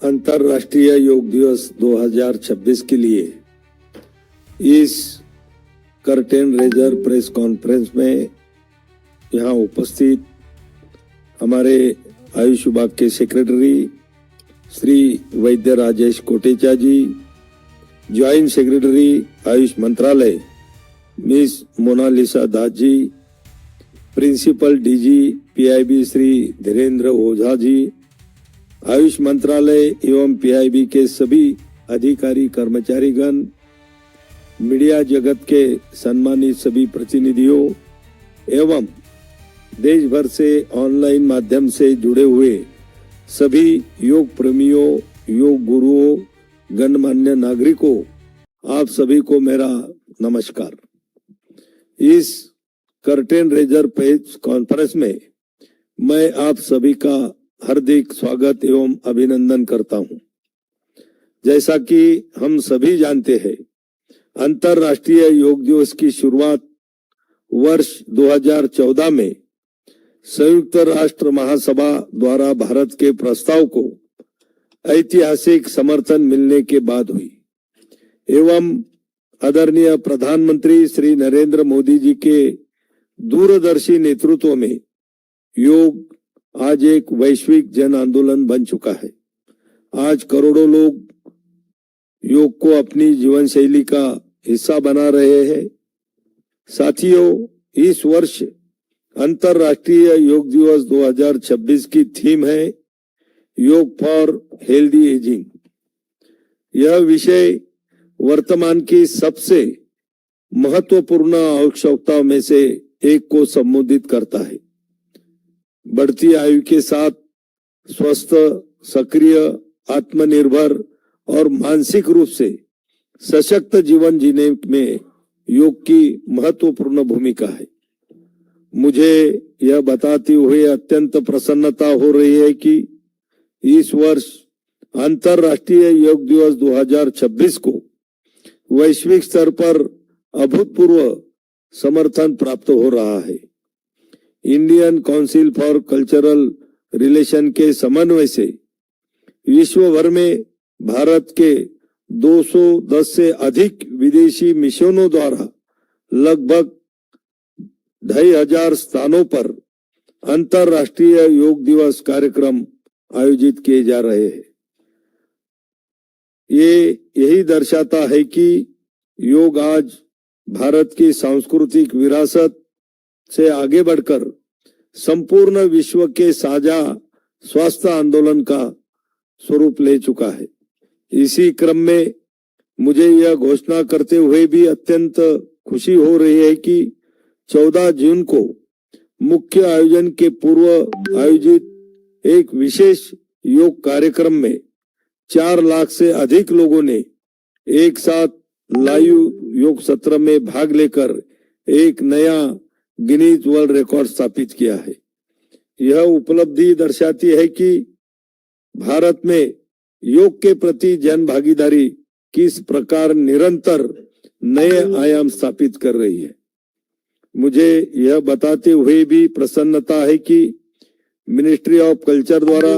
अंतर्राष्ट्रीय योग दिवस 2026 के लिए इस कर्टेन रेजर प्रेस कॉन्फ्रेंस में यहाँ उपस्थित हमारे आयुष विभाग के secretary Shri Vaidya Rajesh Kotecha ji, joint secretary Ayush मंत्रालय miss Monalisa Das ji, principal DG PIB Shri Dhirendra Ojha ji, Ayush मंत्रालय एवं पीआईबी के सभी अधिकारी कर्मचारीगण, मीडिया जगत के सम्मानित सभी प्रतिनिधियों एवं देश भर से ऑनलाइन माध्यम से जुड़े हुए सभी योग प्रेमियों, योग गुरुओं, गणमान्य नागरिकों, आप सभी को मेरा नमस्कार। इस कर्टेन रेजर प्रेस कॉन्फ्रेंस में मैं आप सभी का हार्दिक स्वागत एवं अभिनंदन करता हूं। जैसा कि हम सभी जानते हैं, अंतर्राष्ट्रीय योग दिवस की शुरुआत वर्ष 2014 में संयुक्त राष्ट्र महासभा द्वारा भारत के प्रस्ताव को ऐतिहासिक समर्थन मिलने के बाद हुई एवं आदरणीय प्रधानमंत्री श्री नरेंद्र मोदी जी के दूरदर्शी नेतृत्व में योग आज एक वैश्विक जन आंदोलन बन चुका है। आज करोड़ों लोग योग को अपनी जीवन शैली का हिस्सा बना रहे हैं। साथियों, इस वर्ष अंतर्राष्ट्रीय योग दिवस 2026 की थीम है योग फॉर हेल्दी एजिंग। यह विषय वर्तमान की सबसे महत्वपूर्ण आवश्यकताओं में से एक को संबोधित करता है। बढ़ती आयु के साथ स्वस्थ, सक्रिय, आत्मनिर्भर और मानसिक रूप से सशक्त जीवन जीने में योग की महत्वपूर्ण भूमिका है। मुझे यह बताते हुए अत्यंत प्रसन्नता हो रही है कि इस वर्ष अंतर्राष्ट्रीय योग दिवस 2026 को वैश्विक स्तर पर अभूतपूर्व समर्थन प्राप्त हो रहा है। Indian council for cultural relation के समन्वय से विश्व भर में भारत के 210 से अधिक विदेशी मिशनों द्वारा लगभग 2500 स्थानों पर अंतर्राष्ट्रीय योग दिवस कार्यक्रम आयोजित किए जा रहे हैं। यही दर्शाता है कि योग आज भारत की सांस्कृतिक विरासत से आगे बढ़कर संपूर्ण विश्व के साझा स्वास्थ्य आंदोलन का स्वरूप ले चुका है। इसी क्रम में मुझे यह घोषणा करते हुए भी अत्यंत खुशी हो रही है कि 14 जून को मुख्य आयोजन के पूर्व आयोजित एक विशेष योग कार्यक्रम में 4 लाख से अधिक लोगों ने एक साथ लाइव योग सत्र में भाग लेकर एक नया गिनीज वर्ल्ड रिकॉर्ड स्थापित किया है। यह उपलब्धि दर्शाती है कि भारत में योग के प्रति जन भागीदारी किस प्रकार निरंतर नए आयाम स्थापित कर रही है। मुझे यह बताते हुए भी प्रसन्नता है कि मिनिस्ट्री ऑफ कल्चर द्वारा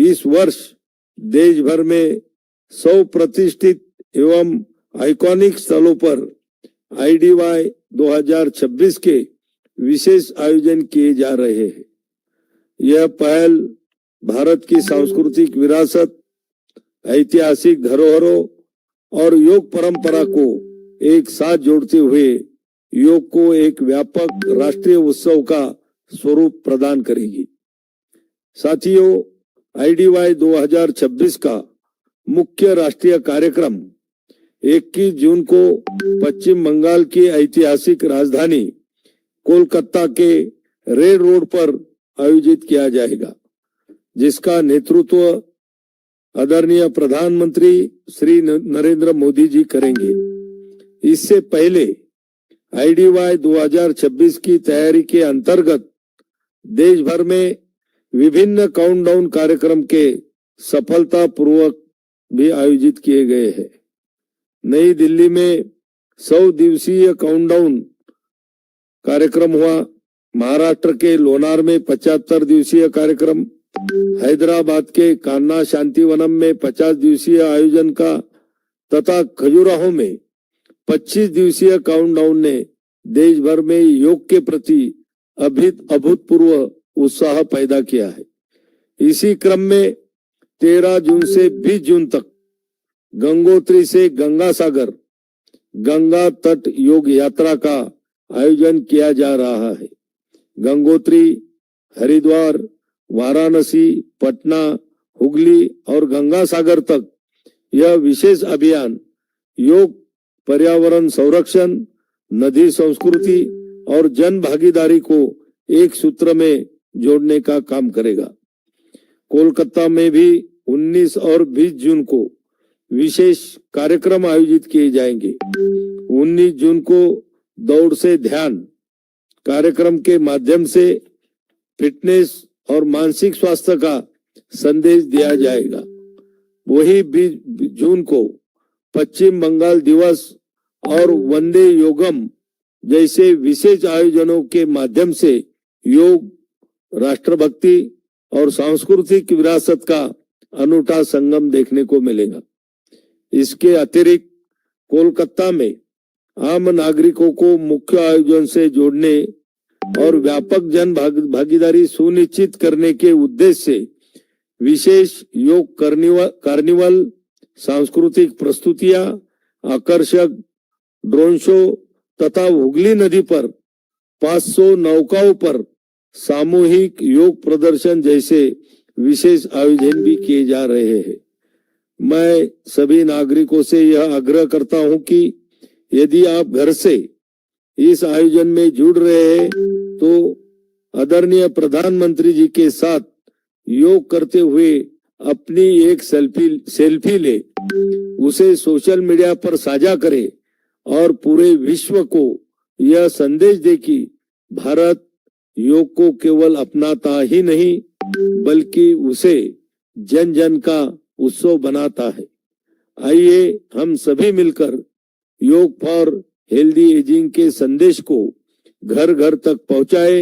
इस वर्ष देश भर में 100 प्रतिष्ठित एवं आइकॉनिक स्थलों पर IDY 2026 के विशेष आयोजन किए जा रहे हैं। यह पहल भारत की सांस्कृतिक विरासत, ऐतिहासिक धरोहरों और योग परंपरा को एक साथ जोड़ते हुए योग को एक व्यापक राष्ट्रीय उत्सव का स्वरूप प्रदान करेगी। साथियों, IDY 2026 का मुख्य राष्ट्रीय कार्यक्रम 21 जून को पश्चिम बंगाल की ऐतिहासिक राजधानी कोलकाता के रेड रोड पर आयोजित किया जाएगा, जिसका नेतृत्व आदरणीय प्रधानमंत्री श्री नरेंद्र मोदी जी करेंगे। इससे पहले IDY 2026 की तैयारी के अंतर्गत देश भर में विभिन्न काउंटडाउन कार्यक्रम के सफलतापूर्वक भी आयोजित किए गए हैं। नई दिल्ली में 100 दिवसीय काउंटडाउन कार्यक्रम हुआ, महाराष्ट्र के लोनार में 75 दिवसीय कार्यक्रम, हैदराबाद के कान्हा शांतिवनम में 50 दिवसीय आयोजन का तथा खजुराहो में 25 दिवसीय काउंटडाउन ने देश भर में योग के प्रति अभूतपूर्व उत्साह पैदा किया है। इसी क्रम में 13 जून से 20 जून तक गंगोत्री से गंगा सागर गंगा तट योग यात्रा का आयोजन किया जा रहा है। गंगोत्री, हरिद्वार, वाराणसी, पटना, हुगली और गंगा सागर तक यह विशेष अभियान योग, पर्यावरण संरक्षण, नदी संस्कृति और जन भागीदारी को एक सूत्र में जोड़ने का काम करेगा। कोलकाता में भी 19 और 20 जून को विशेष कार्यक्रम आयोजित किए जाएंगे। 19 जून को दौड़ से ध्यान कार्यक्रम के माध्यम से फिटनेस और मानसिक स्वास्थ्य का संदेश दिया जाएगा। वही 20 जून को पश्चिम बंगाल दिवस और वंदे योगम जैसे विशेष आयोजनों के माध्यम से योग, राष्ट्रभक्ति और सांस्कृतिक विरासत का अनूठा संगम देखने को मिलेगा। इसके अतिरिक्त कोलकाता में आम नागरिकों को मुख्य आयोजन से जोड़ने और व्यापक जन भागीदारी सुनिश्चित करने के उद्देश्य से विशेष योग कार्निवल, सांस्कृतिक प्रस्तुतियां, आकर्षक ड्रोन शो तथा हुगली नदी पर 500 नौकाओं पर सामूहिक योग प्रदर्शन जैसे विशेष आयोजन भी किए जा रहे हैं। मैं सभी नागरिकों से यह आग्रह करता हूं कि यदि आप घर से इस आयोजन में जुड़ रहे हैं तो आदरणीय प्रधानमंत्री जी के साथ योग करते हुए अपनी एक सेल्फी ले, उसे सोशल मीडिया पर साझा करें और पूरे विश्व को यह संदेश दे कि भारत योग को केवल अपनाता ही नहीं बल्कि उसे जन जन का उत्सव बनाता है। आइए हम सभी मिलकर योग फॉर हेल्दी एजिंग के संदेश को घर घर तक पहुंचाए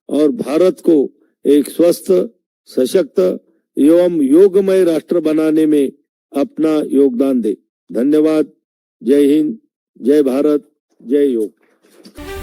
और भारत को एक स्वस्थ, सशक्त एवं योगमय राष्ट्र बनाने में अपना योगदान दे। धन्यवाद। जय हिंद, जय भारत, जय योग।